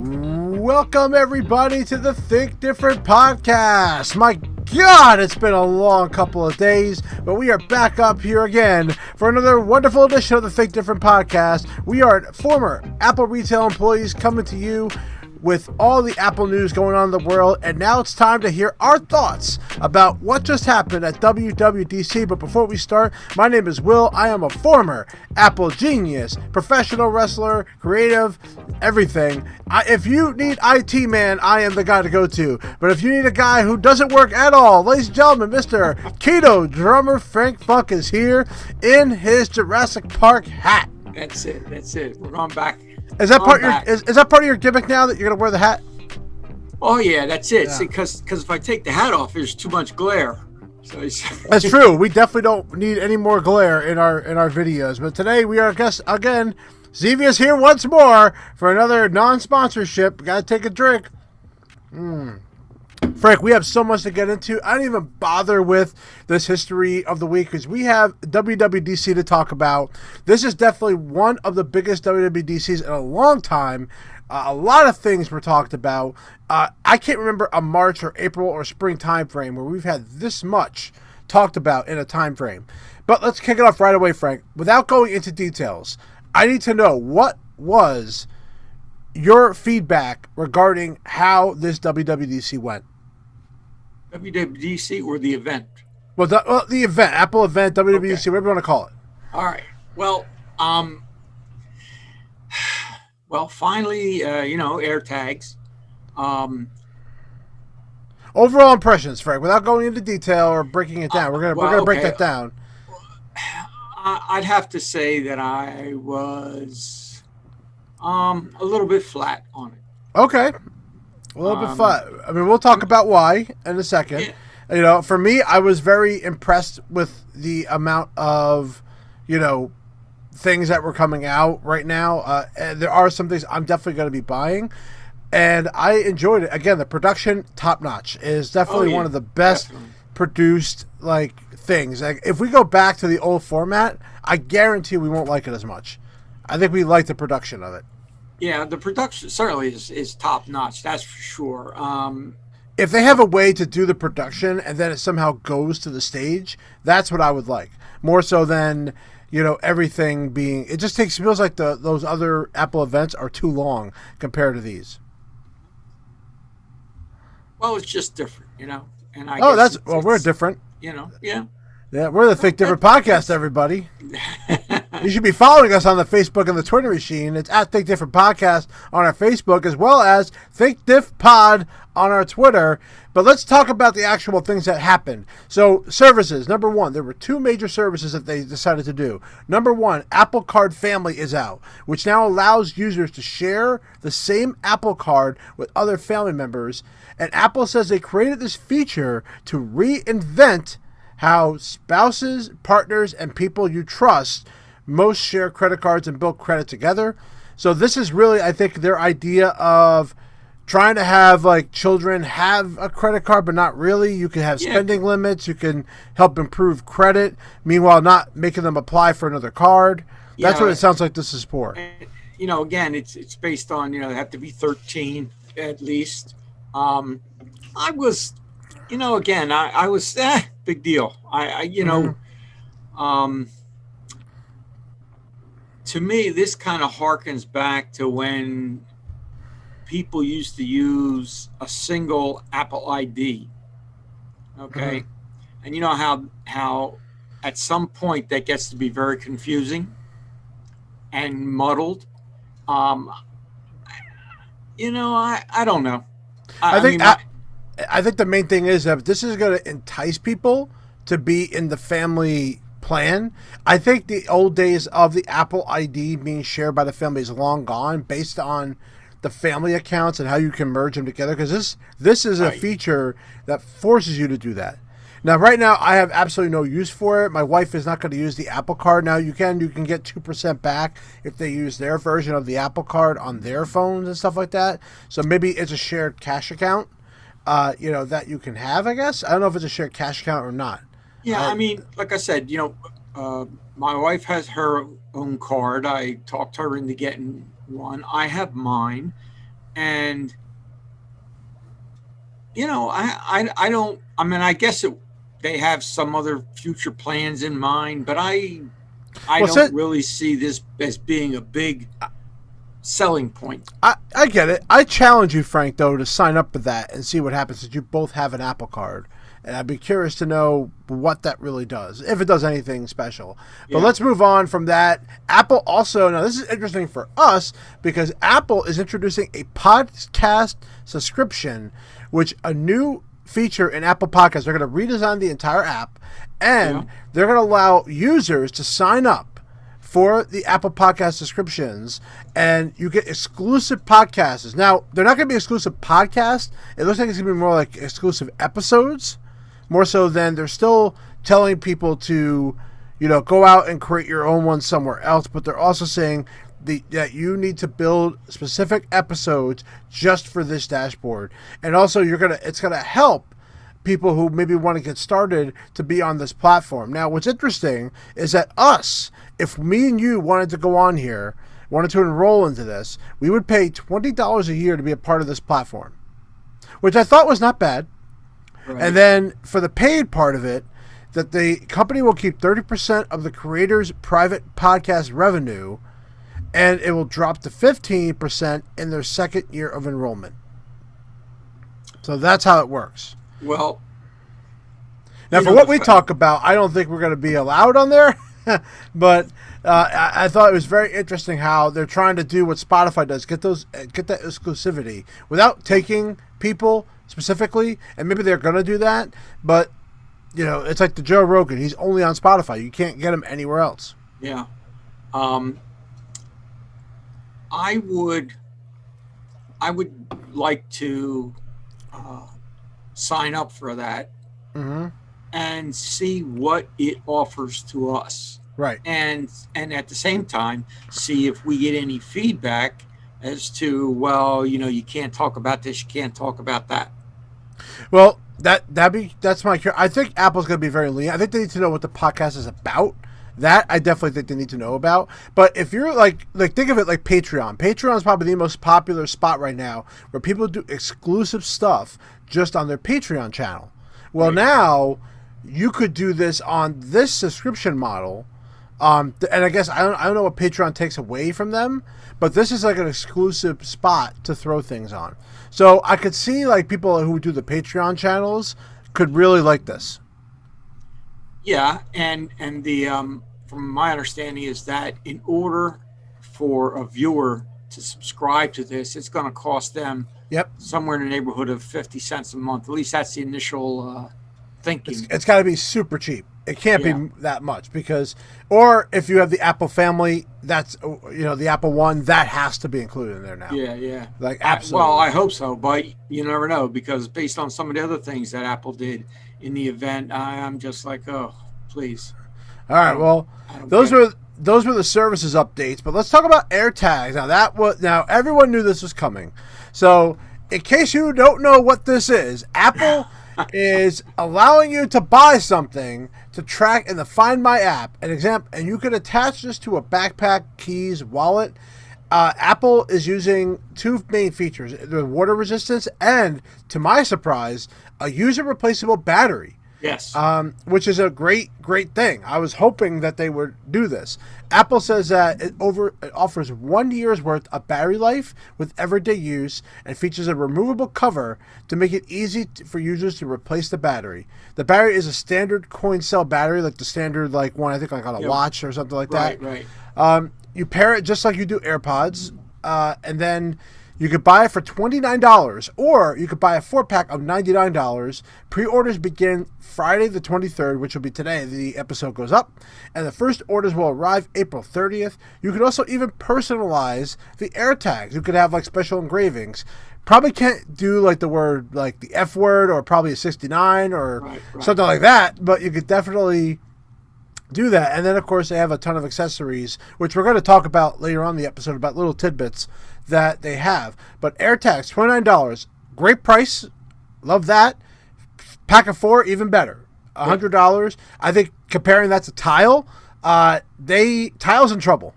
Welcome everybody to the Think Different podcast. My God, it's been a long couple of days, but we are back up here again for another wonderful edition of the Think Different podcast. We are former Apple retail employees coming to you with all the Apple news going on in the world, and now it's time to hear our thoughts about what just happened at WWDC. But before we start, my name is Will. I am a former Apple genius, professional wrestler, creative, everything. If you need IT man, I am the guy to go to. But if you need a guy who doesn't work at all, ladies and gentlemen, Mr. Keto drummer Frank Funk is here in his Jurassic Park hat. That's it. We're going back. Is that part is that part of your gimmick now that you're gonna wear the hat? Oh yeah, that's it. Yeah. See, because if I take the hat off, there's too much glare. So That's true. We definitely don't need any more glare in our videos. But today we are, I guess, again, Zevia's here once more for another non-sponsorship. Gotta take a drink. Frank, we have so much to get into. I don't even bother with this history of the week because we have WWDC to talk about. This is definitely one of the biggest WWDCs in a long time. A lot of things were talked about. I can't remember a March or April or spring time frame where we've had this much talked about in a time frame. But let's kick it off right away, Frank. Without going into details, I need to know what was your feedback regarding how this WWDC went. WWDC or the event? Well, the event, Apple event, WWDC, Okay. whatever you want to call it. All right. Well, finally, Airtags. Overall impressions, Frank, without going into detail or breaking it down. We're gonna break that down. I'd have to say that I was a little bit flat on it. Okay. A little bit fun. I mean, we'll talk about why in a second. Yeah. You know, for me, I was very impressed with the amount of, things that were coming out right now. And there are some things I'm definitely going to be buying. And I enjoyed it. Again, the production, top notch, is definitely one of the best produced, things. Like, if we go back to the old format, I guarantee we won't like it as much. I think we like the production of it. Yeah, the production certainly is top notch. That's for sure. If they have a way to do the production and then it somehow goes to the stage, that's what I would like. More so than, everything being... It just feels like those other Apple events are too long compared to these. Well, it's just different, And I guess we're different. Yeah. Yeah, we're the Think Different podcast, everybody. You should be following us on the Facebook and the Twitter machine. It's at Think Different Podcast on our Facebook, as well as Think Diff Pod on our Twitter. But let's talk about the actual things that happened. So, services. Number one, there were two major services that they decided to do. Number one, Apple Card Family is out, which now allows users to share the same Apple Card with other family members. And Apple says they created this feature to reinvent how spouses, partners, and people you trust most share credit cards and build credit together. So this is really, I think, their idea of trying to have children have a credit card, but not really. You can have spending limits. You can help improve credit. Meanwhile, not making them apply for another card. That's what it sounds like this is for. Again, it's based on, they have to be 13 at least. I was, again, I was, big deal. To me, this kind of harkens back to when people used to use a single Apple ID. Okay. Mm-hmm. And you know how at some point that gets to be very confusing and muddled. I don't know. I think the main thing is that this is going to entice people to be in the family plan. I think the old days of the Apple ID being shared by the family is long gone, based on the family accounts and how you can merge them together, because this is a feature that forces you to do that. Now, right now, I have absolutely no use for it. My wife is not going to use the Apple Card. Now, you can get 2% back if they use their version of the Apple Card on their phones and stuff like that. So maybe it's a shared cash account, that you can have, I guess. I don't know if it's a shared cash account or not. Yeah, I mean, like I said, my wife has her own card. I talked her into getting one. I have mine. And I don't. I mean, I guess they have some other future plans in mind, but I don't really see this as being a big selling point. I get it. I challenge you, Frank, though, to sign up for that and see what happens, since you both have an Apple Card. And I'd be curious to know what that really does, if it does anything special. But let's move on from that. Apple also, now this is interesting for us, because Apple is introducing a podcast subscription, which a new feature in Apple Podcasts. They're going to redesign the entire app, and they're going to allow users to sign up for the Apple Podcast subscriptions, and you get exclusive podcasts. Now, they're not going to be exclusive podcasts. It looks like it's going to be more like exclusive episodes, more so than they're still telling people to, go out and create your own one somewhere else. But they're also saying that you need to build specific episodes just for this dashboard. And also it's going to help people who maybe want to get started to be on this platform. Now, what's interesting is that if me and you wanted to go on here, wanted to enroll into this, we would pay $20 a year to be a part of this platform, which I thought was not bad. Right. And then for the paid part of it, that the company will keep 30% of the creator's private podcast revenue, and it will drop to 15% in their second year of enrollment. So that's how it works. Well, now for what we talk about, I don't think we're going to be allowed on there, but I thought it was very interesting how they're trying to do what Spotify does, get that exclusivity without taking people specifically, and maybe they're going to do that, but it's like the Joe Rogan. He's only on Spotify. You can't get him anywhere else. Yeah. I would like to sign up for that and see what it offers to us. Right. And at the same time, see if we get any feedback as to, you can't talk about this, you can't talk about that. Well, that's my cure. I think Apple's going to be very lenient. I think they need to know what the podcast is about. That I definitely think they need to know about. But if you're like think of it like Patreon. Patreon is probably the most popular spot right now where people do exclusive stuff just on their Patreon channel. Well, now you could do this on this subscription model. And I guess I don't know what Patreon takes away from them, but this is like an exclusive spot to throw things on. So I could see like people who do the Patreon channels could really like this. Yeah, and the from my understanding is that in order for a viewer to subscribe to this, it's going to cost them somewhere in the neighborhood of 50 cents a month. At least that's the initial thinking. It's got to be super cheap. It can't be that much or if you have the Apple family, that's the Apple One, that has to be included in there now. Yeah. Like absolutely. Well, I hope so, but you never know, because based on some of the other things that Apple did in the event, I'm just like, oh, please. All right. Well, those were the services updates, but let's talk about Airtags. Now everyone knew this was coming. So in case you don't know what this is, Apple is allowing you to buy something to track in the Find My app. An example, and you can attach this to a backpack, keys, wallet. Apple is using two main features: the water resistance and, to my surprise, a user replaceable battery. Yes. Which is a great thing. I was hoping that they would do this. Apple says that it offers 1 year's worth of battery life with everyday use, and features a removable cover to make it easy for users to replace the battery. The battery is a standard coin cell battery, like the standard one, I think like on a watch or something like that. Right. You pair it just like you do AirPods, and then you could buy it for $29, or you could buy a 4-pack of $99. Pre-orders begin Friday the 23rd, which will be today. The episode goes up, and the first orders will arrive April 30th. You could also even personalize the Airtags. You could have special engravings. Probably can't do the word, the F word, or probably a 69 or something like that, but you could definitely do that. And then, of course, they have a ton of accessories, which we're going to talk about later on in the episode, about little tidbits that they have. But AirTags, $29. Great price. Love that. Pack of 4, even better. $100. I think comparing that to Tile, Tile's in trouble.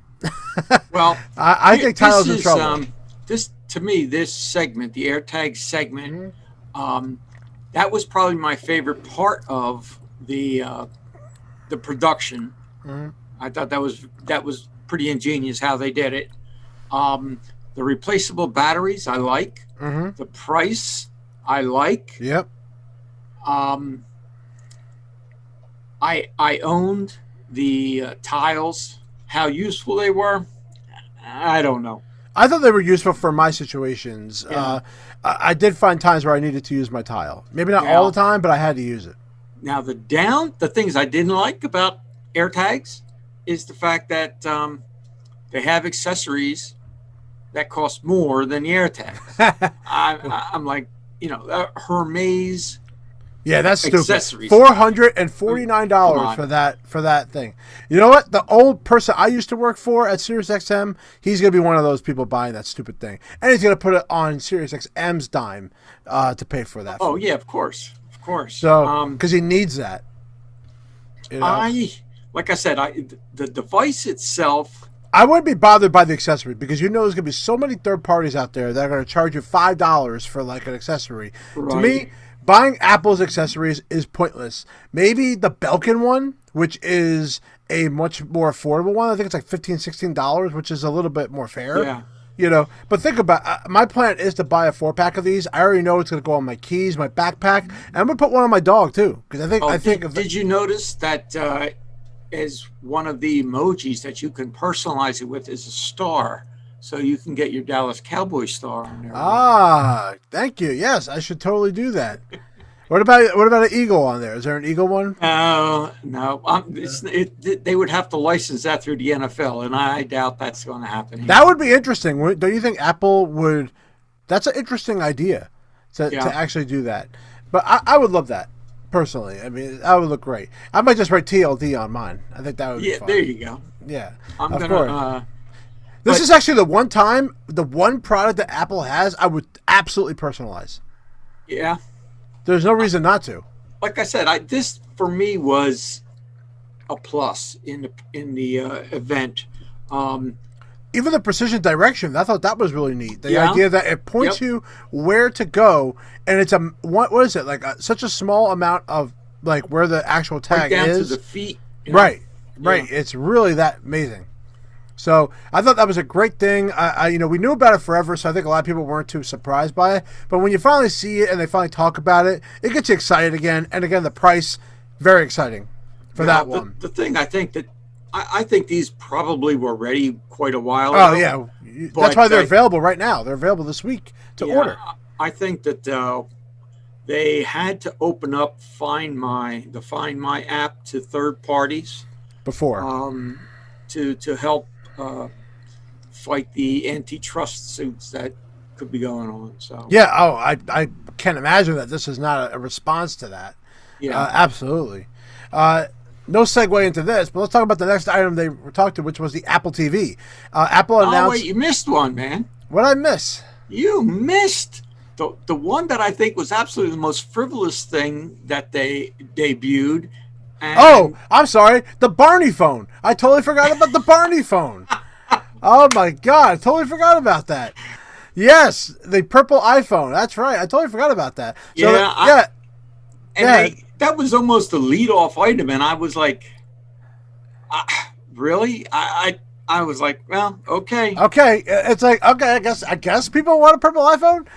Well, I think Tile's in trouble. to me, this segment, the Airtags segment, that was probably my favorite part of the production. I thought that was pretty ingenious how they did it. The replaceable batteries, I like. The price, I like. Yep. I owned the tiles. How useful they were, I don't know. I thought they were useful for my situations. Yeah. I did find times where I needed to use my tile. Maybe not all the time, but I had to use it. Now, the things I didn't like about Airtags is the fact that they have accessories that cost more than the Airtags. I'm like, Hermes. Yeah, that's stupid. Accessories. $449 for that thing. You know what? The old person I used to work for at SiriusXM, he's gonna be one of those people buying that stupid thing, and he's gonna put it on SiriusXM's dime to pay for that. Oh yeah, of course. So because he needs that. Like I said, the device itself. I wouldn't be bothered by the accessory because there's going to be so many third parties out there that are going to charge you $5 for like an accessory. Right. To me, buying Apple's accessories is pointless. Maybe the Belkin one, which is a much more affordable one. I think it's like $15, $16, which is a little bit more fair. Yeah. But think about my plan is to buy a 4-pack of these. I already know it's going to go on my keys, my backpack, and I'm going to put one on my dog too because I think. Did you notice that? As one of the emojis that you can personalize it with is a star, so you can get your Dallas Cowboy star on there. Thank you. Yes, I should totally do that. What about an eagle on there? Is there an eagle one? No. They would have to license that through the NFL, and I doubt that's going to happen here. That would be interesting. Don't you think Apple would? That's an interesting idea to actually do that. But I would love that. Personally, I mean, that would look great. I might just write TLD on mine. I think that would be fun. There you go. Yeah, of course. This is actually the one product that Apple has I would absolutely personalize. Yeah. There's no reason not to. Like I said, this for me was a plus in the event. Even the precision direction, I thought that was really neat. The idea that it points you where to go, and it's what is it like? Such a small amount of like where the actual tag down is. To the feet. Right. It's really that amazing. So I thought that was a great thing. We knew about it forever, so I think a lot of people weren't too surprised by it. But when you finally see it and they finally talk about it, it gets you excited again. And again, the price, very exciting for that one. The thing I think that. I think these probably were ready quite a while ago. Oh, yeah. That's why they're available right now. They're available this week to order. I think that they had to open up Find My app to third parties. Before. To help fight the antitrust suits that could be going on. So yeah, I can't imagine that this is not a response to that. Yeah. Absolutely. No segue into this, but let's talk about the next item they talked to, which was the Apple TV. Apple announced... Oh, wait, you missed one, man. What did I miss? You missed the one that I think was absolutely the most frivolous thing that they debuted. And... I'm sorry. The Barney phone. I totally forgot about the Barney phone. Oh, my God. I totally forgot about that. Yes, the purple iPhone. That's right. I totally forgot about that. So, that was almost a lead-off item, and I was like, really? I was like, well, okay. Okay, it's like, okay, I guess people want a purple iPhone,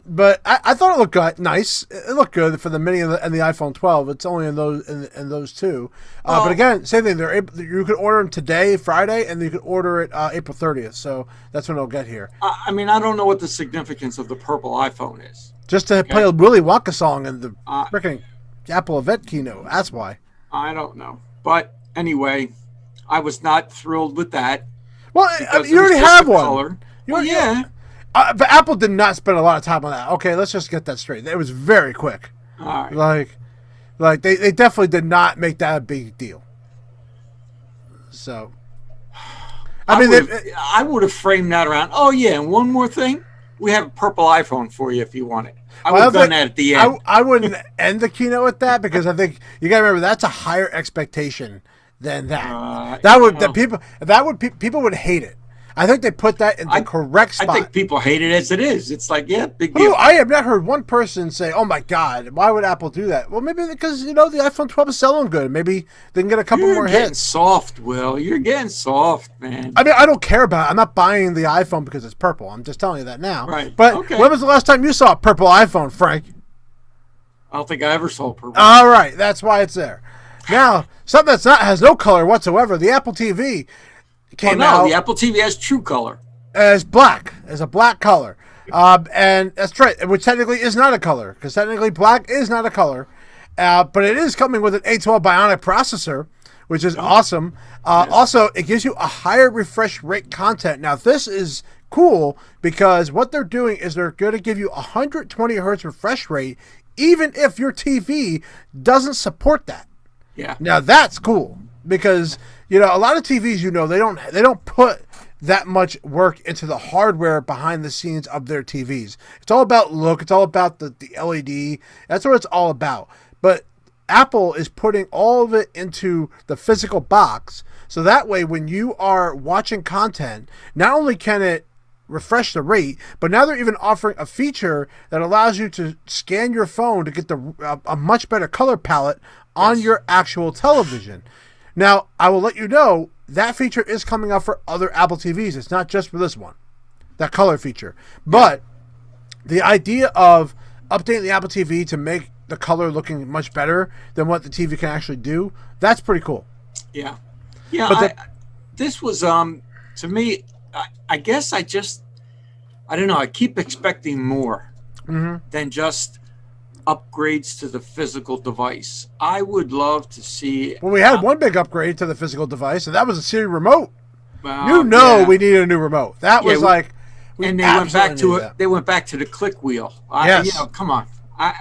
but I thought it looked nice. It looked good for the Mini and the iPhone 12. It's only in those two. But again, same thing. You could order them today, Friday, and you could order it April 30th. So that's when it'll get here. I mean, I don't know what the significance of the purple iPhone is. Just to play a Willy Wonka song in the freaking Apple event keynote. That's why. I don't know. But anyway, I was not thrilled with that. Well, you already have one. Color. Yeah. But Apple did not spend a lot of time on that. Okay, let's just get that straight. It was very quick. All right. Like they definitely did not make that a big deal. So, I would have framed that around. Oh yeah, and one more thing, we have a purple iPhone for you if you want it. I would have done that at the end. I wouldn't end the keynote with that because I think you got to remember that's a higher expectation than that. People would hate it. I think they put that in the correct spot. I think people hate it as it is. It's like, yeah, big Ooh, deal. I have not heard one person say, "Oh my God, why would Apple do that?" Well, maybe because the iPhone 12 is selling good. Maybe they can get a couple more hits. You're getting soft, Will. You're getting soft, man. I mean, I don't care about it. I'm not buying the iPhone because it's purple. I'm just telling you that now. Right. But okay. When was the last time you saw a purple iPhone, Frank? I don't think I ever saw purple. All right, that's why it's there. Now, something has no color whatsoever. The Apple TV came out. The Apple TV has true color. As black, as a black color. And that's right, which technically is not a color, because technically black is not a color. But it is coming with an A12 Bionic processor, which is awesome. Yes. Also, it gives you a higher refresh rate content. Now, this is cool because what they're doing is they're going to give you 120 hertz refresh rate, even if your TV doesn't support that. Yeah. Now, that's cool because, a lot of TVs, they don't put that much work into the hardware behind the scenes of their TVs. It's all about look. It's all about the LED. That's what it's all about. But Apple is putting all of it into the physical box. So that way, when you are watching content, not only can it refresh the rate, but now they're even offering a feature that allows you to scan your phone to get a much better color palette on your actual television. Now, I will let you know, that feature is coming out for other Apple TVs. It's not just for this one, that color feature. But the idea of updating the Apple TV to make the color looking much better than what the TV can actually do, that's pretty cool. Yeah. Yeah, but this was, to me, I guess I don't know, I keep expecting more than just upgrades to the physical device. I would love to see. Well, we had one big upgrade to the physical device, and that was a Siri remote. We needed a new remote. That was and they went back to it. They went back to the click wheel. Yes. Come on. I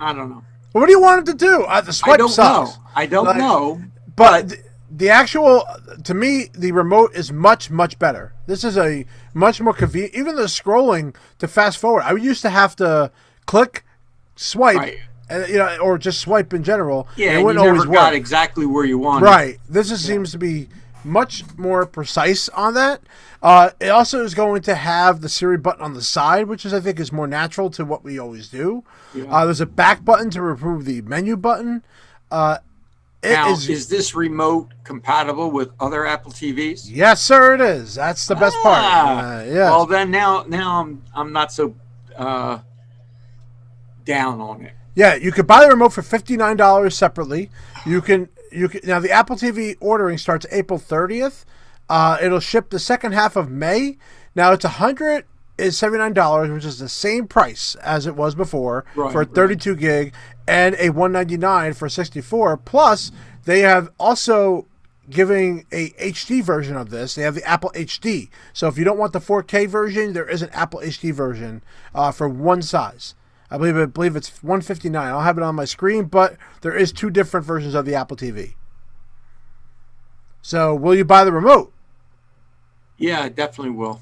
don't know. Well, what do you want them to do? The swipe sucks. I don't know. But the actual, to me, the remote is much, much better. This is a much more convenient. Even the scrolling to fast forward, I used to have to click, swipe, or just swipe in general. Yeah, and it wouldn't always got exactly where you wanted. Right. This seems to be much more precise on that. It also is going to have the Siri button on the side, which I think is more natural to what we always do. Yeah. There's a back button to remove the menu button. Is this remote compatible with other Apple TVs? Yes, sir, it is. That's the best part. Yes. Well, then now I'm not so down on it. Yeah, you could buy the remote for $59 separately. You can now the Apple TV ordering starts April 30th. It'll ship the second half of May. Now it's $179, which is the same price as it was before for a 32 gig and a $199 for 64. Plus, they have also giving a HD version of this. They have the Apple HD. So if you don't want the 4K version, there is an Apple HD version for one size. I believe it's $159. I don't have it on my screen, but there is two different versions of the Apple TV. So, will you buy the remote? Yeah, I definitely will.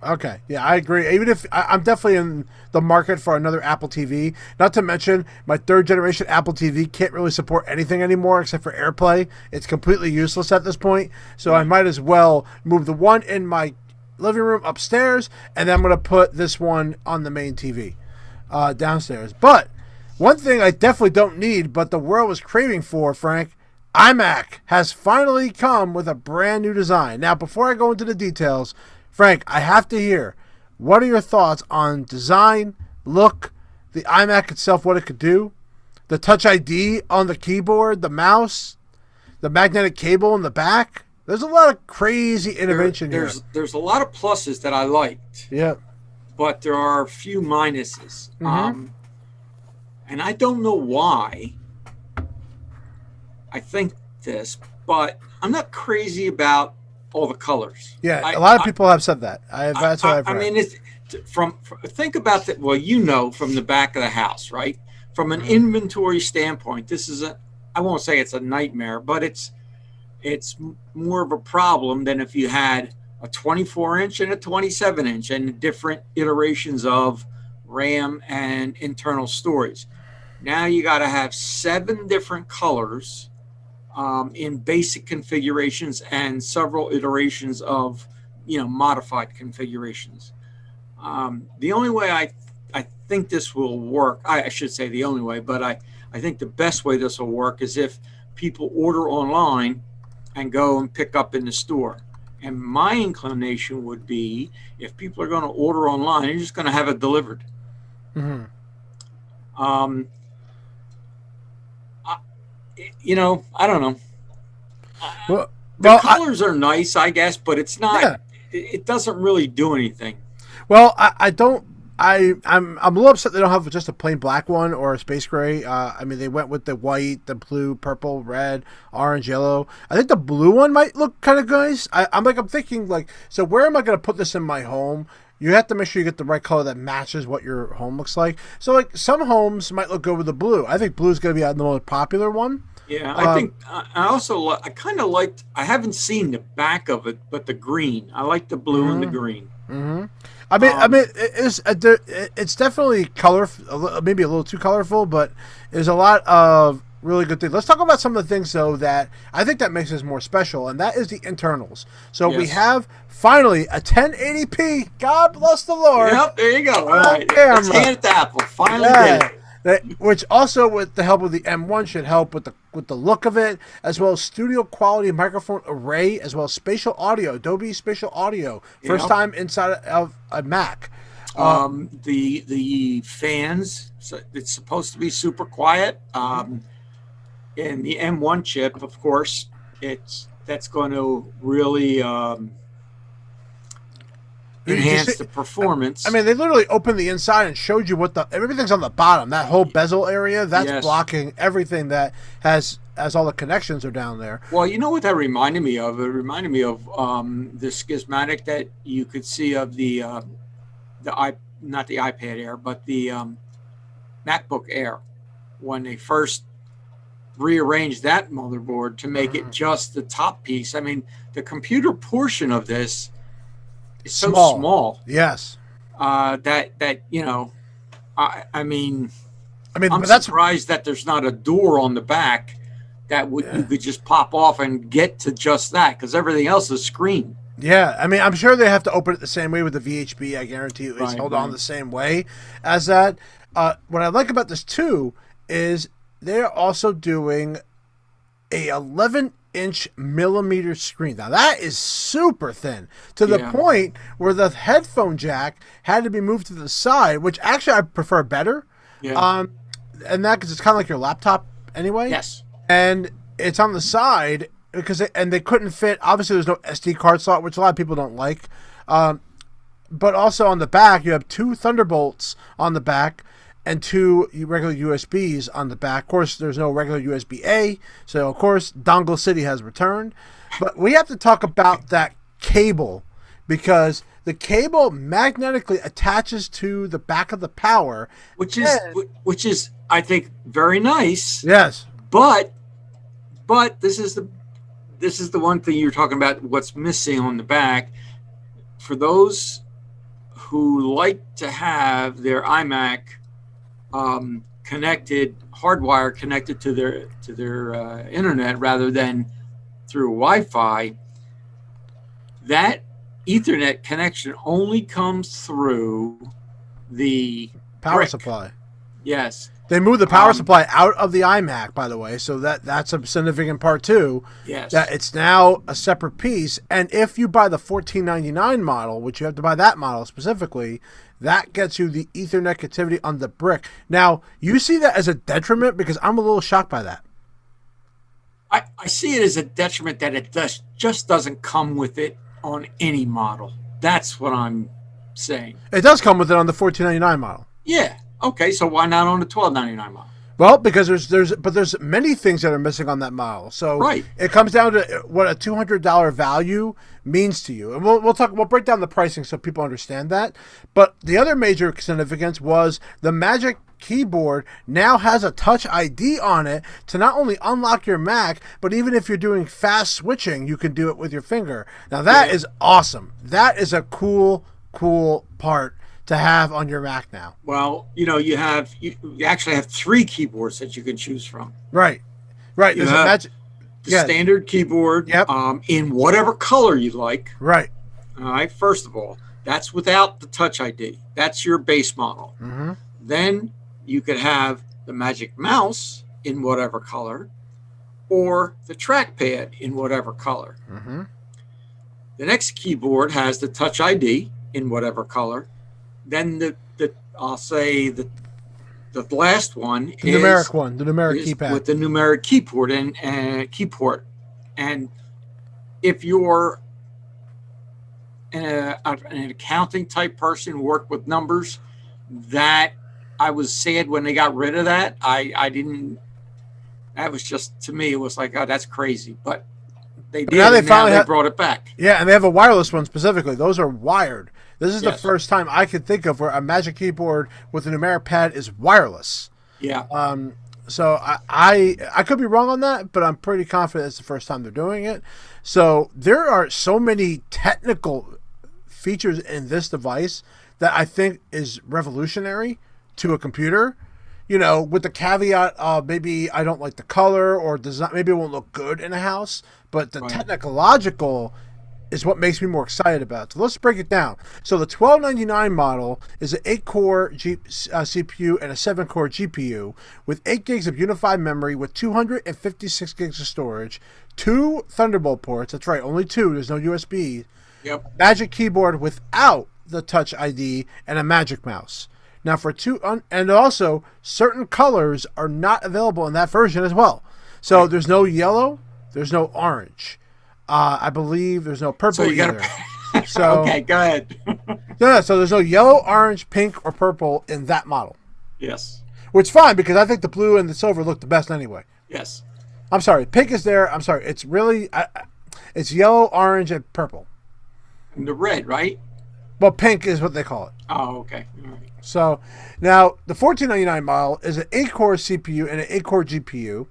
Okay. Yeah, I agree. Even if I'm definitely in the market for another Apple TV. Not to mention, my third generation Apple TV can't really support anything anymore except for AirPlay. It's completely useless at this point. So I might as well move the one in my living room upstairs, and then I'm going to put this one on the main TV downstairs. But one thing I definitely don't need, but the world was craving for, Frank, iMac has finally come with a brand new design. Now, before I go into the details, Frank, I have to hear, what are your thoughts on design, look, the iMac itself, what it could do, the Touch ID on the keyboard, the mouse, the magnetic cable in the back? There's a lot of crazy innovation here. There's a lot of pluses that I liked. Yeah. But there are a few minuses. And I don't know why I think this, but I'm not crazy about all the colors. Yeah, a lot of people have said that. That's what I've heard. I mean, it's think about that. Well, from the back of the house, right? From an inventory standpoint, this is I won't say it's a nightmare, but it's more of a problem than if you had a 24-inch and a 27-inch and different iterations of RAM and internal storage. Now you got to have 7 different colors in basic configurations and several iterations of modified configurations. The only way I think this will work, I should say the only way, but I think the best way this will work is if people order online and go and pick up in the store. And my inclination would be, if people are going to order online, they're just going to have it delivered. Mm-hmm. I don't know. Well, the colors are nice, I guess, but it's not. Yeah. It doesn't really do anything. Well, I don't. I'm a little upset they don't have just a plain black one or a space gray. I mean, they went with the white, the blue, purple, red, orange, yellow. I think the blue one might look kind of nice. I'm thinking like, so where am I going to put this in my home? You have to make sure you get the right color that matches what your home looks like. So like some homes might look good with the blue. I think blue is going to be the most popular one. Yeah, I think I kind of liked. I haven't seen the back of it, but the green. I like the blue and the green. Mm-hmm. I mean, it's definitely colorful, maybe a little too colorful, but there's a lot of really good things. Let's talk about some of the things, though, that I think that makes this more special, and that is the internals. So we have, finally, a 1080p. God bless the Lord. Yep, there you go. All right. Let's hand it to Apple. Finally did it. Which also, with the help of the M1, should help with the look of it, as well as studio quality microphone array, as well as spatial audio, Dolby Spatial Audio, first time inside of a Mac. The fans, so it's supposed to be super quiet. And the M1 chip, of course, that's going to really enhance the performance. I mean, they literally opened the inside and showed you everything's on the bottom. That whole bezel area, that's blocking everything that has all the connections are down there. Well, you know what that reminded me of? It reminded me of the schematic that you could see of not the iPad Air, but the MacBook Air, when they first rearranged that motherboard to make it just the top piece. I mean, the computer portion of this is so small. Yes. I'm but surprised that there's not a door on the back that you could just pop off and get to just that, because everything else is screen. Yeah, I mean, I'm sure they have to open it the same way with the VHB. I guarantee you it's held on the same way as that. What I like about this, too, is they're also doing a 11-inch millimeter screen. Now, that is super thin, to the point where the headphone jack had to be moved to the side, which actually I prefer better. Yeah. And that because it's kind of like your laptop anyway. Yes. And it's on the side because they couldn't fit. Obviously, there's no SD card slot, which a lot of people don't like. But also on the back, you have 2 Thunderbolts on the back and 2 regular USBs on the back. Of course, there's no regular USB-A, so of course, Dongle City has returned. But we have to talk about that cable, because the cable magnetically attaches to the back of the power, which is I think very nice. Yes, but this is the one thing you're talking about. What's missing on the back for those who like to have their iMac hardwire connected to their internet rather than through Wi-Fi. That Ethernet connection only comes through the power supply. Yes. They moved the power supply out of the iMac, by the way, so that's a significant part too. Yes. That it's now a separate piece, and if you buy the $14.99 model, which you have to buy that model specifically, that gets you the Ethernet connectivity on the brick. Now, you see that as a detriment, because I'm a little shocked by that. I see it as a detriment that it just doesn't come with it on any model. That's what I'm saying. It does come with it on the $14.99 model. Yeah. Okay, so why not on the $12.99 model? Well, because there's many things that are missing on that model. So it comes down to what a $200 value means to you, and we'll break down the pricing so people understand that. But the other major significance was the Magic Keyboard now has a Touch ID on it to not only unlock your Mac, but even if you're doing fast switching, you can do it with your finger. Now that is awesome. That is a cool part to have on your Mac now. Well, you actually have 3 keyboards that you can choose from. Right. There's the standard keyboard. Yep. In whatever color you like. Right. All right. First of all, that's without the Touch ID. That's your base model. Mm-hmm. Then you could have the Magic Mouse in whatever color, or the trackpad in whatever color. Mm-hmm. The next keyboard has the Touch ID in whatever color. Then the I'll say the last one the numeric one, the numeric keypad with the numeric keyboard and keyport. And if you're an accounting type person, work with numbers, that I was sad when they got rid of that. I didn't. That was just, to me, it was like, oh, that's crazy. But they did. Now they brought it back. Yeah, and they have a wireless one specifically. Those are wired. This is Yes. the first time I could think of where a Magic Keyboard with a numeric pad is wireless. Yeah. So I could be wrong on that, but I'm pretty confident it's the first time they're doing it. So there are so many technical features in this device that I think is revolutionary to a computer. You know, with the caveat of maybe I don't like the color or design, maybe it won't look good in a house, but the technological is what makes me more excited about it. So let's break it down. So the 1299 model is an 8-core CPU and a 7-core GPU with 8 gigs of unified memory with 256 gigs of storage, 2 Thunderbolt ports. That's right, only 2. There's no USB. Yep. Magic Keyboard without the Touch ID and a Magic Mouse. Now for and also certain colors are not available in that version as well. So there's no yellow, there's no orange. I believe there's no purple either. So okay, go ahead. Yeah, so there's no yellow, orange, pink, or purple in that model. Yes. Which is fine because I think the blue and the silver look the best anyway. Yes. I'm sorry, pink is there. I'm sorry, it's really it's yellow, orange, and purple. And the red, right? Well, pink is what they call it. Oh, okay. All right. So now the 1499 model is an 8-core CPU and an 8-core GPU,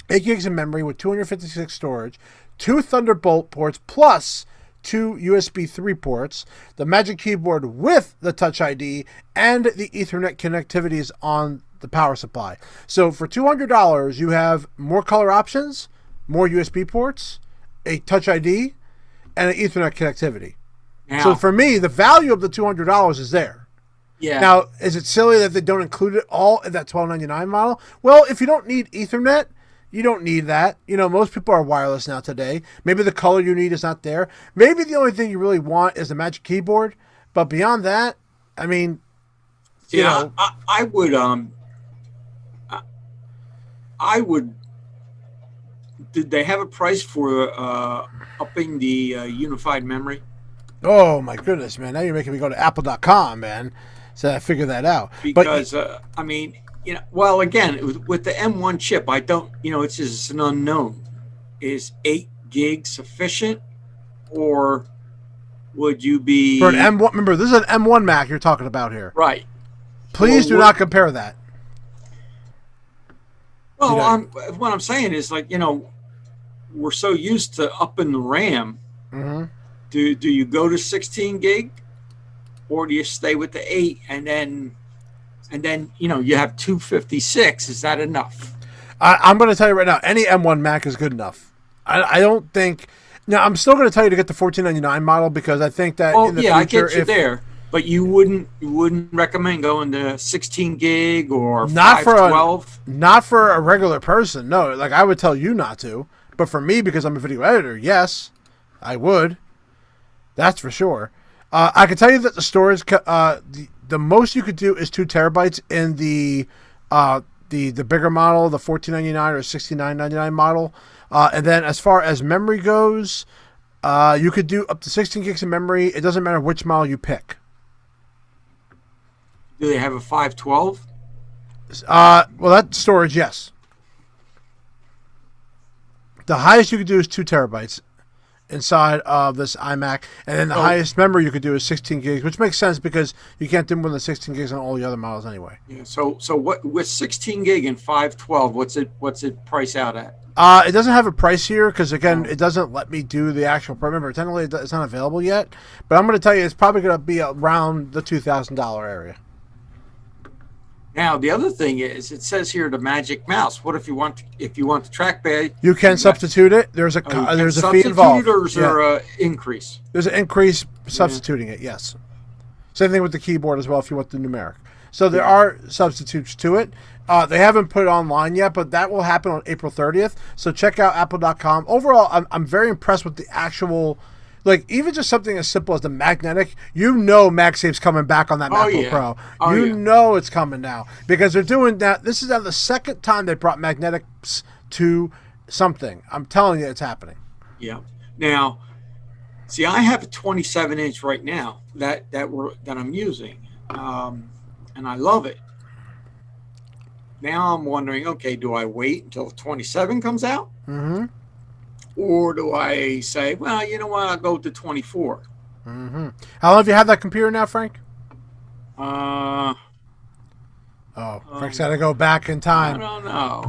8 gigs of memory with 256 storage, 2 Thunderbolt ports plus 2 USB 3 ports, the Magic Keyboard with the Touch ID, and the Ethernet connectivity is on the power supply. So for $200, you have more color options, more USB ports, a Touch ID, and an Ethernet connectivity. Now, So for me, the value of the $200 is there. yeah. Now, is it silly that they don't include it all in that $1299 model? Well, if you don't need Ethernet, you don't need that. You know, most people are wireless now today. Maybe the color you need is not there. Maybe the only thing you really want is the Magic Keyboard. But beyond that, I mean, you know. I would. Did they have a price for upping the unified memory? Oh, my goodness, man. Now you're making me go to apple.com, man. So I figure that out. Because, I mean, you know, well, again, with the M1 chip, I don't, you know, it's just an unknown. Is 8 gigs sufficient, or would you be for an M1, remember, this is an M1 Mac you're talking about here. right? Please do not compare that. Well, You know. what I'm saying is, like, you know, we're so used to upping the RAM. Mm-hmm. Do you go to 16 gig, or do you stay with the 8 and then you know you have 256? Is that enough? I'm going to tell you right now, any M1 Mac is good enough. I don't think. Now, I'm still going to tell you to get the 1499 model because I think that in the future, I get you there, but you wouldn't recommend going to 16 gig or not 512? Not for a regular person. No, like I would tell you not to, but for me because I'm a video editor, yes, I would. That's for sure. I can tell you that the storage, the most you could do is 2 terabytes in the bigger model, the 1499 or 6999 model, and then as far as memory goes, you could do up to 16 gigs of memory. It doesn't matter which model you pick. Do they have a 512? Well, that's storage, yes. The highest you could do is 2 terabytes inside of this iMac, and then the highest memory you could do is 16 gigs, which makes sense because you can't do more than 16 gigs on all the other models anyway. Yeah. So what with 16 gig and 512? What's it price out at? It doesn't have a price here because again, it doesn't let me do the actual. Remember, technically it's not available yet, but I'm going to tell you it's probably going to be around the $2,000 area. Now the other thing is, it says here the magic mouse. What if you want the trackpad? You can substitute it. There's a fee involved. Or is there an increase? There's an increase substituting it. Yes. Same thing with the keyboard as well if you want the numeric. So there are substitutes to it. They haven't put it online yet, but that will happen on April 30th. So check out apple.com. Overall, I'm very impressed with the actual, like, even just something as simple as the magnetic. You know MagSafe's coming back on that MacBook Pro. You know it's coming now because they're doing that. This is now the second time they brought magnetics to something. I'm telling you, it's happening. Yeah. Now, see, I have a 27-inch right now that I'm using, and I love it. Now I'm wondering, okay, do I wait until the 27 comes out? Mm-hmm. Or do I say, well, you know what, I'll go to 24? Mm-hmm. How long have you had that computer now, Frank? Frank's got to go back in time. I don't know.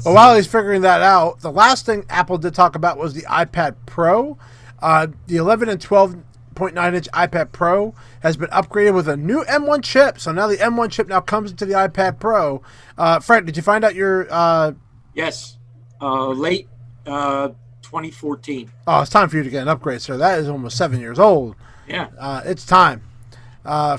Well, while he's figuring that out, the last thing Apple did talk about was the iPad Pro. The 11 and 12.9-inch iPad Pro has been upgraded with a new M1 chip. So now the M1 chip now comes into the iPad Pro. Frank, did you find out your... Yes. Late 2014. Oh, it's time for you to get an upgrade, sir. That is almost 7 years old. Yeah. It's time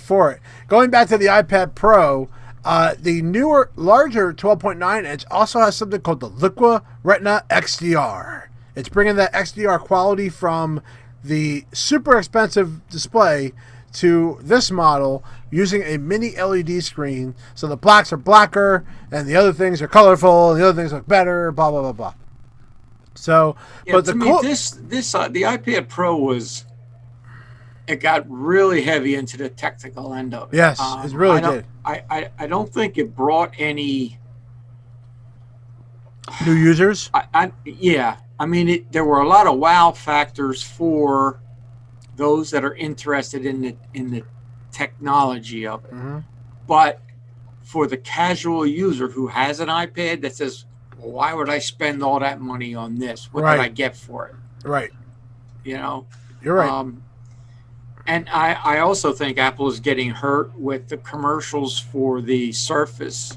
for it. Going back to the iPad Pro, the newer, larger 12.9-inch also has something called the Liquid Retina XDR. It's bringing that XDR quality from the super expensive display to this model using a mini LED screen. So the blacks are blacker and the other things are colorful and the other things look better, blah, blah, blah, blah. So, yeah, but the iPad Pro it got really heavy into the technical end of it. Yes, it really did. I don't think it brought any new users. I mean, there were a lot of wow factors for those that are interested in the technology of it. Mm-hmm. But for the casual user who has an iPad that says, well, why would I spend all that money on this? What did I get for it? Right. You know? You're right. And I also think Apple is getting hurt with the commercials for the Surface,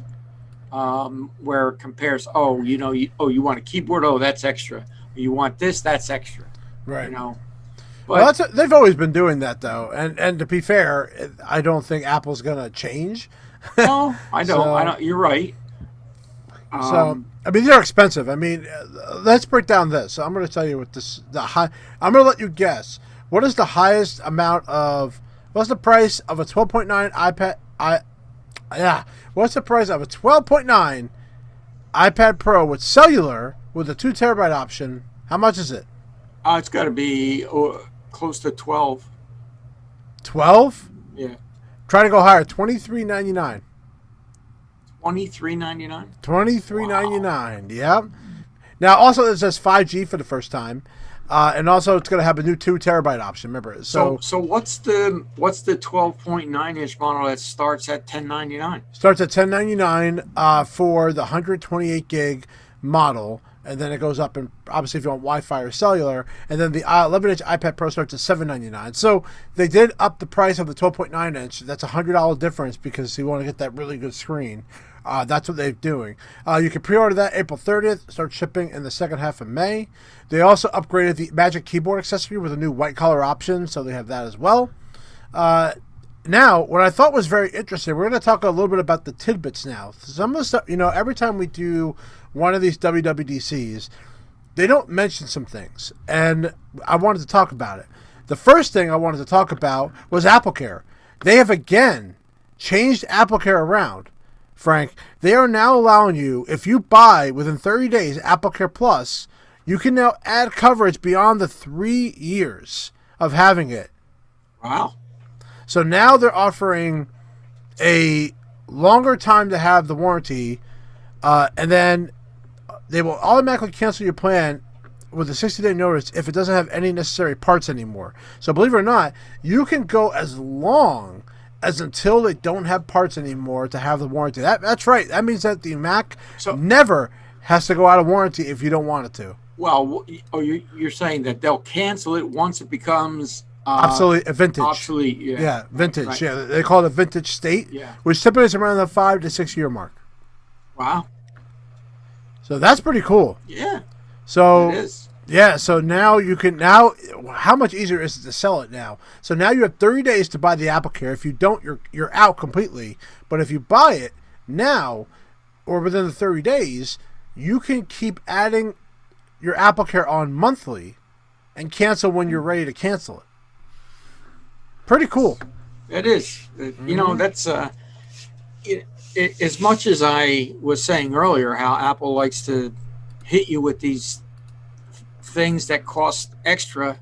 where it compares, you want a keyboard? Oh, that's extra. You want this? That's extra. Right. You know? But, well, they've always been doing that, though. And to be fair, I don't think Apple's going to change. No, I don't. You're right. So, I mean, they're expensive. I mean, let's break down this. So I'm going to tell you what I'm going to let you guess. What is the highest amount of, what's the price of a 12.9 iPad? What's the price of a 12.9 iPad Pro with cellular with a 2 terabyte option? How much is it? It's got to be close to 12. 12? Yeah. Try to go higher. $23.99. $23.99. $23.99. Yeah. Now, also, it says 5G for the first time. And also, it's going to have a new 2 terabyte option. Remember, so what's the 12.9-inch model that starts at $10.99? Starts at $10.99 for the 128 gig model, and then it goes up. And obviously, if you want Wi-Fi or cellular, and then the 11-inch iPad Pro starts at $7.99. So they did up the price of the 12.9-inch. That's a $100 difference because you want to get that really good screen. That's what they're doing. You can pre-order that April 30th, start shipping in the second half of May. They also upgraded the Magic Keyboard accessory with a new white color option, so they have that as well. Now, what I thought was very interesting, we're going to talk a little bit about the tidbits now. Some of the stuff, every time we do one of these WWDCs, they don't mention some things, and I wanted to talk about it. The first thing I wanted to talk about was AppleCare. They have again changed AppleCare around. Frank, they are now allowing you, if you buy within 30 days AppleCare Plus, you can now add coverage beyond the 3 years of having it. Wow. So now they're offering a longer time to have the warranty, and then they will automatically cancel your plan with a 60-day notice if it doesn't have any necessary parts anymore. So believe it or not, you can go as long as until they don't have parts anymore to have the warranty. That's right. That means that the Mac never has to go out of warranty if you don't want it to. Well, you're saying that they'll cancel it once it becomes Obsolete, vintage. Obsolete, yeah. Yeah, vintage. Right. Yeah, they call it a vintage state, Yeah. which typically is around the 5 to 6 year mark. Wow. So that's pretty cool. Yeah. So It is. yeah, so now you can how much easier is it to sell it now? So now you have 30 days to buy the AppleCare. If you don't, you're out completely. But if you buy it now or within the 30 days, you can keep adding your AppleCare on monthly and cancel when you're ready to cancel it. Pretty cool. It is. You know, that's as much as I was saying earlier, how Apple likes to hit you with these things that cost extra.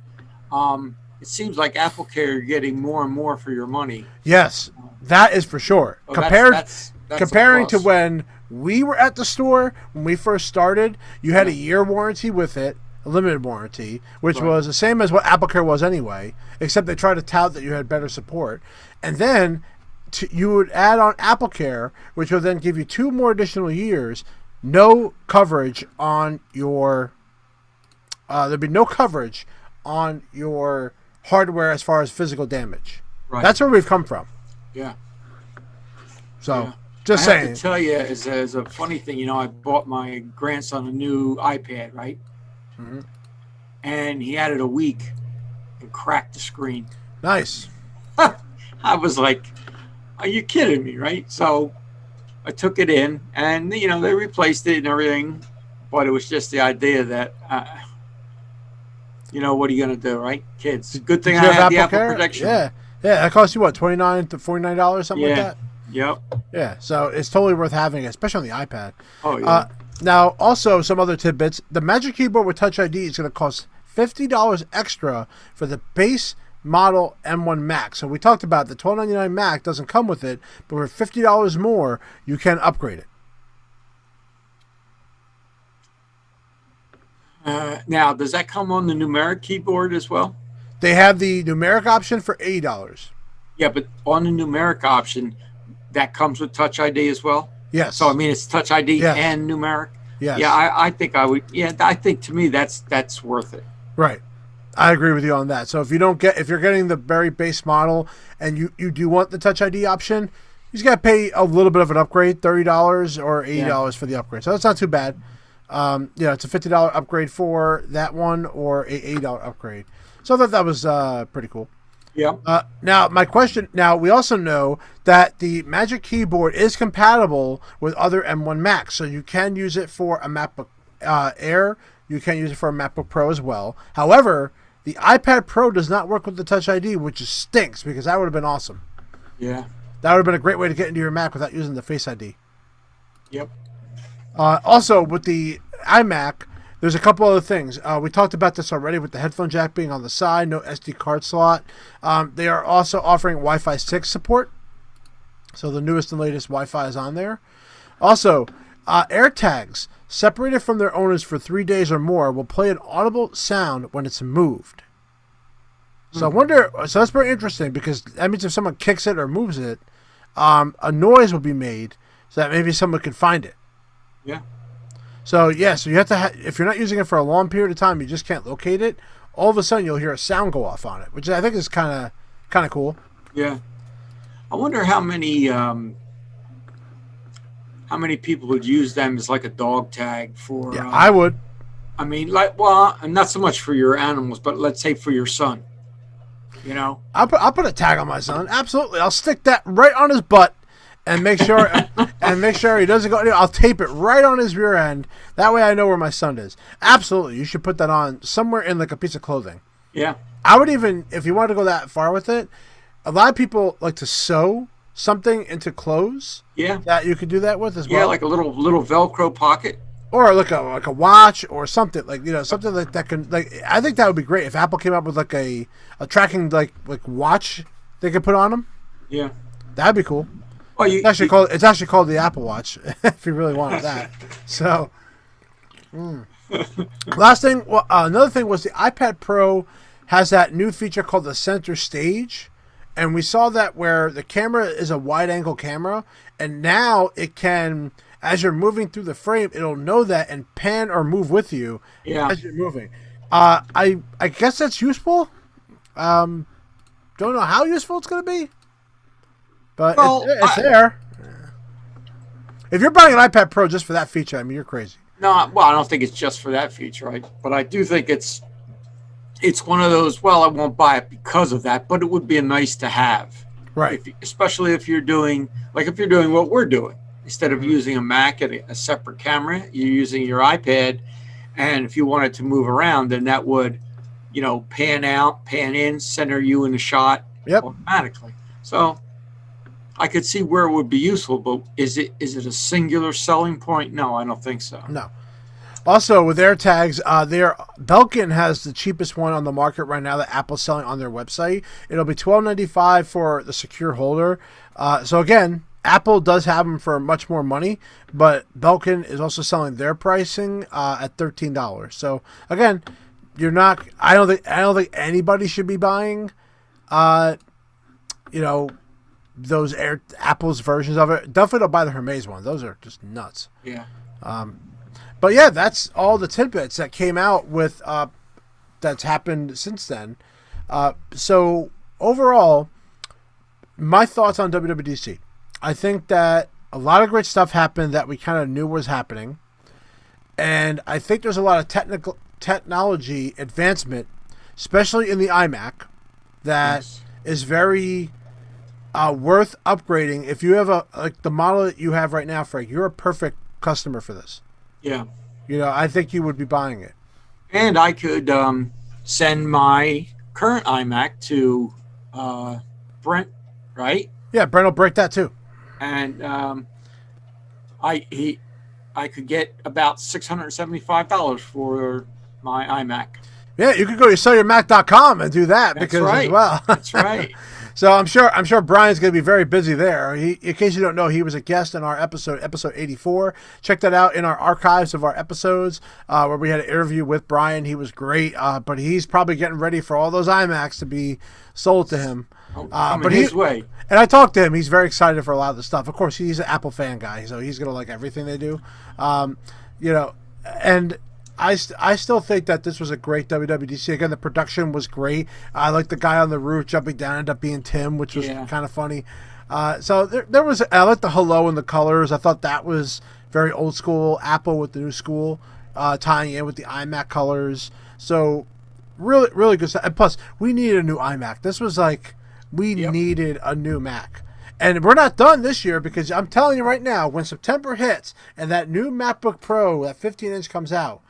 It seems like AppleCare, you're getting more and more for your money. Yes, that is for sure. So that's Comparing to when we were at the store, when we first started, you had a year warranty with it, a limited warranty, which was the same as what AppleCare was anyway, except they tried to tout that you had better support. And then you would add on AppleCare, which would then give you 2 more additional years, no coverage on your... there'd be no coverage on your hardware as far as physical damage. Right. That's where we've come from. Yeah. So, just I saying. have to tell you, as a funny thing, you know, I bought my grandson a new iPad, right? Mm-hmm. And he had it a week and cracked the screen. Nice. I was like, are you kidding me, right? So I took it in, and, you know, they replaced it and everything, but it was just the idea that, you know, what are you going to do, right? Kids. Good thing I had the Apple protection. Yeah. Yeah, that costs you, what, $29 to $49, something like that? Yep. Yeah, so it's totally worth having, especially on the iPad. Oh, yeah. Now, also, some other tidbits. The Magic Keyboard with Touch ID is going to cost $50 extra for the base model M1 Mac. So we talked about the $1299 Mac doesn't come with it, but for $50 more, you can upgrade it. Now, does that come on the numeric keyboard as well? They have the numeric option for $80. Yeah, but on the numeric option, that comes with Touch ID as well? Yes. So, I mean, it's Touch ID Yes. and numeric? Yes. Yeah, I think I would. Yeah, I think to me that's worth it. Right. I agree with you on that. So if you're getting the very base model and you do want the Touch ID option, you just got to pay a little bit of an upgrade, $30 or $80 for the upgrade. So that's not too bad. It's a $50 upgrade for that one or a $80 upgrade. So I thought that was pretty cool. Yeah. Now, my question. Now, we also know that the Magic Keyboard is compatible with other M1 Macs, so you can use it for a MacBook Air. You can use it for a MacBook Pro as well. However, the iPad Pro does not work with the Touch ID, which stinks because that would have been awesome. Yeah. That would have been a great way to get into your Mac without using the Face ID. Yep. Also, with the iMac, there's a couple other things. We talked about this already with the headphone jack being on the side, no SD card slot. They are also offering Wi-Fi 6 support. So the newest and latest Wi-Fi is on there. Also, Airtags, separated from their owners for 3 days or more, will play an audible sound when it's moved. So I wonder, so that's very interesting because that means if someone kicks it or moves it, a noise will be made so that maybe someone can find it. Yeah. So yeah, so you have to if you're not using it for a long period of time, you just can't locate it. All of a sudden, you'll hear a sound go off on it, which I think is kind of cool. Yeah. I wonder how many people would use them as like a dog tag for. Yeah, I would. I mean, not so much for your animals, but let's say for your son. You know. I'll put a tag on my son. Absolutely, I'll stick that right on his butt. And make sure he doesn't go. I'll tape it right on his rear end. That way, I know where my son is. Absolutely, you should put that on somewhere in like a piece of clothing. Yeah, I would even, if you wanted to go that far with it. A lot of people like to sew something into clothes. Yeah, that you could do that with as well. Yeah, like a little Velcro pocket, or like a watch or something something like that can I think that would be great if Apple came up with like a tracking like watch they could put on them. Yeah, that'd be cool. Well, it's actually called the Apple Watch if you really wanted that. So, last thing, another thing was the iPad Pro has that new feature called the center stage, and we saw that where the camera is a wide-angle camera, and now it can, as you're moving through the frame, it'll know that and pan or move with you as you're moving. I guess that's useful. don't know how useful it's going to be, but Well, it's there. If you're buying an iPad Pro just for that feature, I mean, you're crazy. No, well, I don't think it's just for that feature, but I do think it's one of those. Well, I won't buy it because of that, but it would be a nice to have, Right? Especially if you're doing what we're doing. Instead of using a Mac and a separate camera, you're using your iPad, and if you wanted to move around, then that would, pan out, pan in, center you in the shot automatically. So I could see where it would be useful, but is it a singular selling point? No, I don't think so. No. Also, with Airtags, Belkin has the cheapest one on the market right now that Apple's selling on their website. It'll be $12.95 for the secure holder. So again, Apple does have them for much more money, but Belkin is also selling their pricing at $13. So again, you're not. I don't think anybody should be buying, those Apple's versions of it. Definitely don't buy the Hermes ones. Those are just nuts. Yeah. But yeah, that's all the tidbits that came out with that's happened since then. So overall, my thoughts on WWDC. I think that a lot of great stuff happened that we kind of knew was happening, and I think there's a lot of technology advancement, especially in the iMac, that is very worth upgrading. If you have the model that you have right now, Frank, you're a perfect customer for this. Yeah. I think you would be buying it. And I could send my current iMac to Brent, right? Yeah, Brent will break that too. And I could get about $675 for my iMac. Yeah, you could go to sellyourmac.com and do that. That's because right. As well. That's right. So I'm sure Brian's going to be very busy there. In case you don't know, he was a guest in our episode 84. Check that out in our archives of our episodes where we had an interview with Brian. He was great, but he's probably getting ready for all those iMacs to be sold to him. But his way. And I talked to him. He's very excited for a lot of the stuff. Of course, he's an Apple fan guy, so he's going to like everything they do. And I still think that this was a great WWDC. Again, the production was great. I like the guy on the roof jumping down, ended up being Tim, which was kind of funny. So there was, I like the hello and the colors. I thought that was very old school. Apple with the new school, tying in with the iMac colors. So really, really good stuff. And plus, we needed a new iMac. This was like, we needed a new Mac. And we're not done this year because I'm telling you right now, when September hits and that new MacBook Pro, that 15-inch comes out,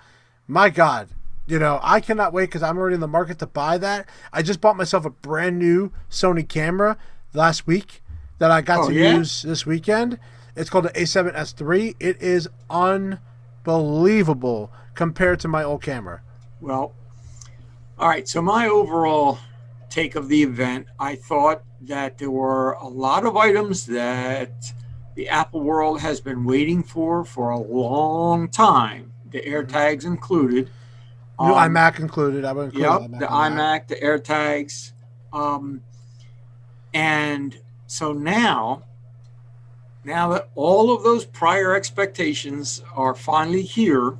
my God, I cannot wait because I'm already in the market to buy that. I just bought myself a brand new Sony camera last week that I got to use this weekend. It's called the A7S III. It is unbelievable compared to my old camera. Well, all right. So my overall take of the event, I thought that there were a lot of items that the Apple world has been waiting for a long time. The Airtags included. New iMac included. I would include the iMac, the Airtags. And so now that all of those prior expectations are finally here,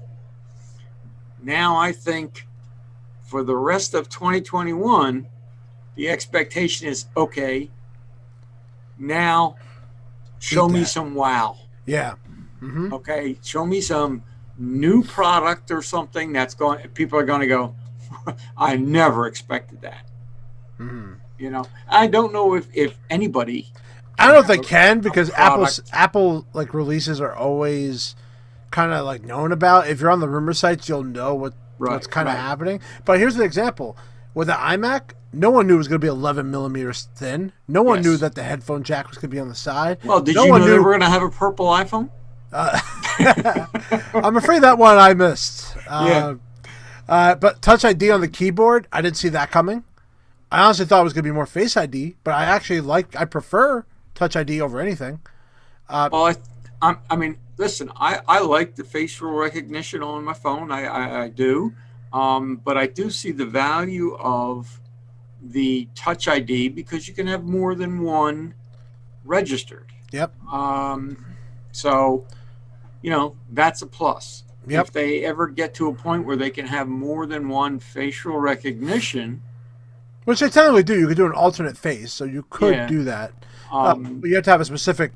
now I think for the rest of 2021, the expectation is, okay, now show me some wow. Yeah. Mm-hmm. Okay, show me some new product or something people are going to go, I never expected that. Mm-hmm. I don't know if anybody. I don't know if they can because Apple like releases are always kind of like known about. If you're on the rumor sites, you'll know what's kind of happening. But here's an example. With the iMac, no one knew it was going to be 11 millimeters thin. No one knew that the headphone jack was going to be on the side. Well, did you know they were going to have a purple iPhone? I'm afraid that one I missed. But Touch ID on the keyboard, I didn't see that coming. I honestly thought it was going to be more Face ID, but I prefer Touch ID over anything. Well, I mean, listen, I like the facial recognition on my phone. I do. But I do see the value of the Touch ID because you can have more than one registered. Yep. So, that's a plus. Yep. If they ever get to a point where they can have more than one facial recognition. Which they technically do. You could do an alternate face, so you could do that. But you have to have a specific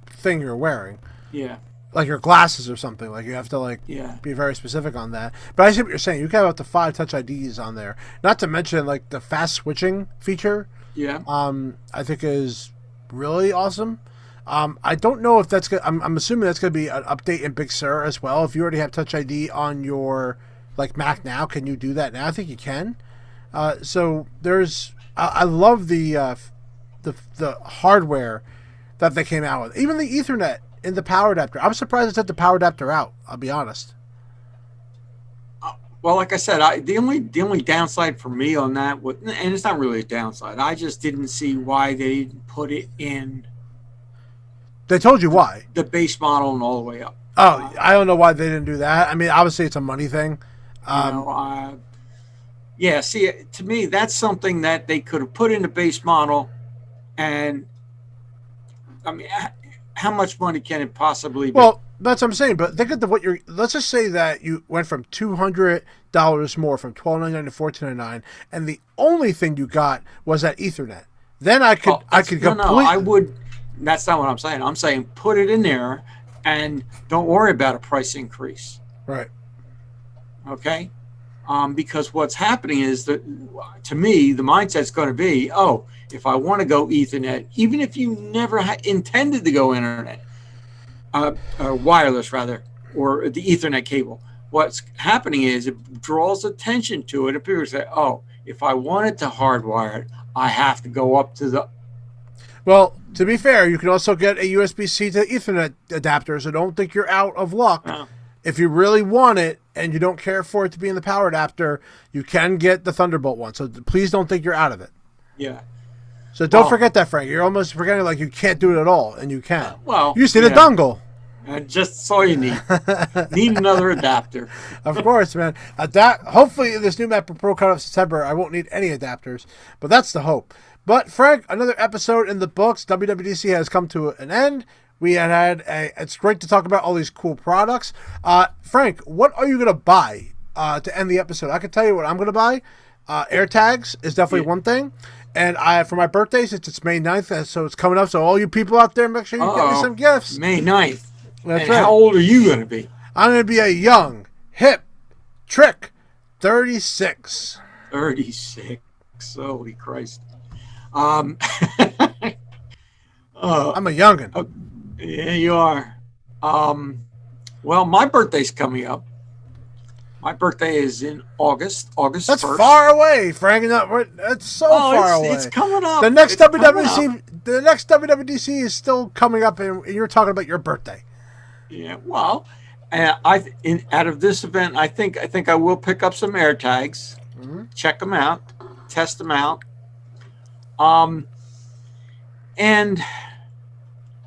thing you're wearing. Yeah. Like your glasses or something. Like you have to be very specific on that. But I see what you're saying. You can have up to 5 Touch IDs on there. Not to mention like the fast switching feature. Yeah. I think is really awesome. I don't know if that's good. I'm assuming that's going to be an update in Big Sur as well. If you already have Touch ID on your like Mac now, can you do that now? I think you can. So there's. I love the hardware that they came out with. Even the Ethernet in the power adapter. I'm surprised it took the power adapter out. I'll be honest. Well, like I said, the only downside for me on that, and it's not really a downside. I just didn't see why they didn't put it in. They told you why. The base model and all the way up. Oh, I don't know why they didn't do that. I mean, obviously it's a money thing. Yeah. See, to me, that's something that they could have put in the base model, and I mean, how much money can it possibly be? Well, that's what I'm saying. But think of what you're. Let's just say that you went from $200 more, from $12.99 to $14.99, and the only thing you got was that Ethernet. Then I could completely. No, I would. That's not what I'm saying. I'm saying put it in there, and don't worry about a price increase. Right. Okay. Because what's happening is that, to me, the mindset's going to be, oh, if I want to go Ethernet, even if you never intended to go internet, wireless rather, or the Ethernet cable, what's happening is it draws attention to it. And people say, oh, if I wanted to hardwire it, I have to go up to the. Well, to be fair, you can also get a USB-C to Ethernet adapter, so don't think you're out of luck. No. If you really want it and you don't care for it to be in the power adapter, you can get the Thunderbolt one. So please don't think you're out of it. Yeah. So don't forget that, Frank. You're almost forgetting like you can't do it at all, and you can. Well, you just need a dongle. Just all you need. Need another adapter. Of course, man. Hopefully, this new MacBook Pro cut off September, I won't need any adapters, but that's the hope. But Frank, another episode in the books. WWDC has come to an end. We it's great to talk about all these cool products. Frank, what are you going to buy to end the episode? I can tell you what I'm going to buy. Airtags is definitely one thing. And for my birthday, since it's May 9th, so it's coming up. So all you people out there, make sure you get me some gifts. May 9th. That's and right. How old are you going to be? I'm going to be a young, hip, trick, 36. 36. Holy Christ. I'm a youngin'. Yeah, you are. Well, my birthday's coming up. My birthday is in August. That's 1st. far away, Frank. That's so far away. It's coming up. The next WWDC is still coming up, and you're talking about your birthday. Yeah. Well, out of this event, I think I will pick up some AirTags, check them out, test them out, and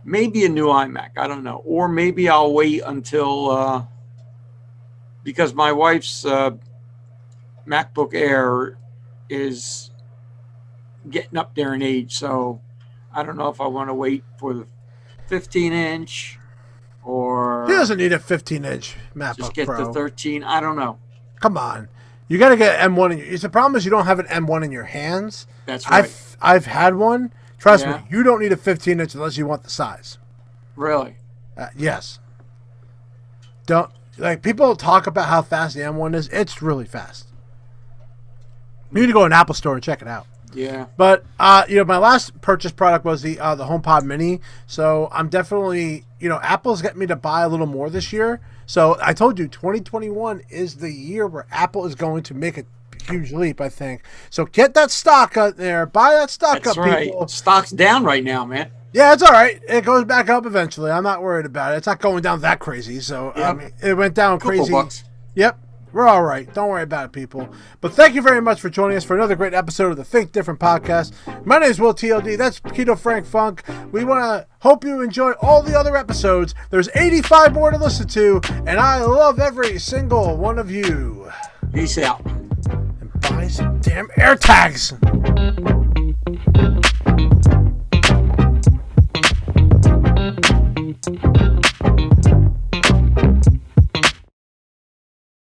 maybe a new iMac. I don't know, or maybe I'll wait until. Because my wife's MacBook Air is getting up there in age, so I don't know if I want to wait for the 15-inch or... He doesn't need a 15-inch MacBook just get Pro. the 13. I don't know. Come on. You got to get M1. The problem is you don't have an M1 in your hands. That's right. I've had one. Trust me, you don't need a 15-inch unless you want the size. Really? Yes. Don't... Like, people talk about how fast the M1 is. It's really fast. You need to go to an Apple store and check it out. Yeah. But, my last purchase product was the HomePod Mini. So, I'm definitely, Apple's getting me to buy a little more this year. So, I told you, 2021 is the year where Apple is going to make a huge leap, I think. So, get that stock out there. Buy that stock That's up, right. people. Stock's down right now, man. Yeah, it's all right. It goes back up eventually. I'm not worried about it. It's not going down that crazy. So, it went down crazy. $2. Yep. We're all right. Don't worry about it, people. But thank you very much for joining us for another great episode of the Think Different podcast. My name is Will TLD. That's Keto Frank Funk. We want to hope you enjoy all the other episodes. There's 85 more to listen to, and I love every single one of you. Peace out. And buy some damn AirTags.